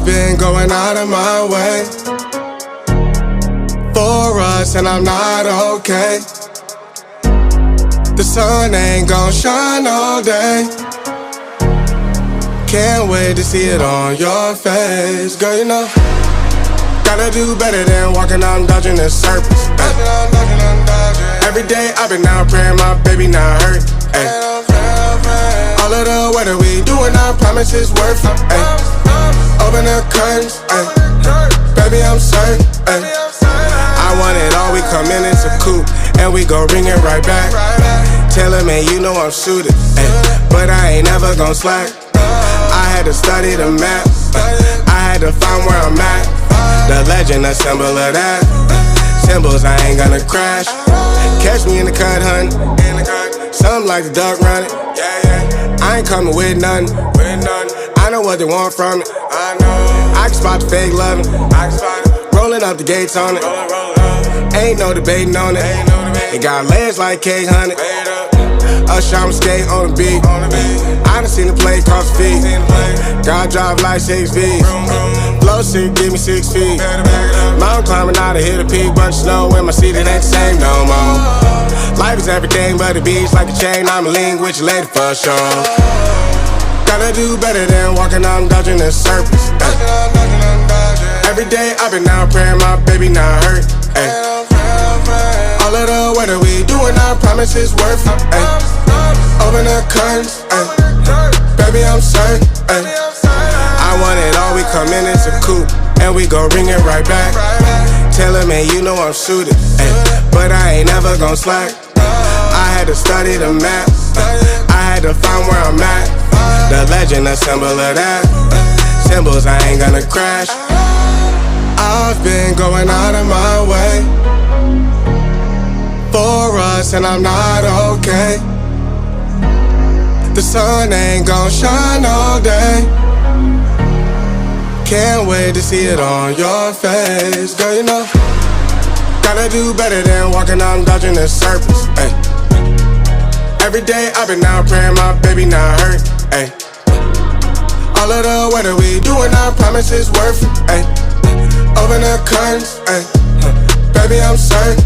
been going out of my way for us, and I'm not okay. The sun ain't gon' shine all day. Can't wait to see it on your face. Girl, you know, gotta do better than walking out and dodging the surface. Every day I've been out praying my baby not hurt. All of the weather we doing, I promise it's worth it. Open the curtains, baby I'm certain. I want it all, we come in, it's a coupe, and we gon' bring it right back. Tell him, man, you know I'm suited, but I ain't never gon' slack. I had to study the map, I had to find where I'm at. The legend, a symbol of that. Symbols, I ain't gonna crash. Catch me in the cut, hun. Something like the duck running. I ain't coming with nothing. I know what they want from it. I can spot the fake loving. Rolling up the gates on it. Ain't no debating on it. It got legs like cake, honey. Us I'm skate on the beat. I done seen the play cross the feet. God drive like 6 V's. Flow sick, give me 6 feet. Mountain climbing out to hit a peak. Bunch of snow in my seat, it ain't the same no more. Life is everything but the beach, like a chain. I'm a link with your lady for sure. Gotta do better than walking out and dodging the surface. Every day I've been out praying my baby not hurt. All of the weather we doing, I promise it's worth it. Open the curtains, baby I'm certain. I want it all, we come in, it's a coupe, and we gon' bring it right back. Tell him, man, you know I'm suited, but I ain't never gon' slack. I had to study the map, I had to find where I'm at. The legend, a symbol of that. Symbols, I ain't gonna crash. I've been going out of my way for us, and I'm not okay. The sun ain't gon' shine all day. Can't wait to see it on your face. Girl, you know, gotta do better than walking out and dodging the surface. Every day I've been out praying my baby not hurt. All of the weather we doing, I promise it's worth it. Open the curtains, baby I'm certain.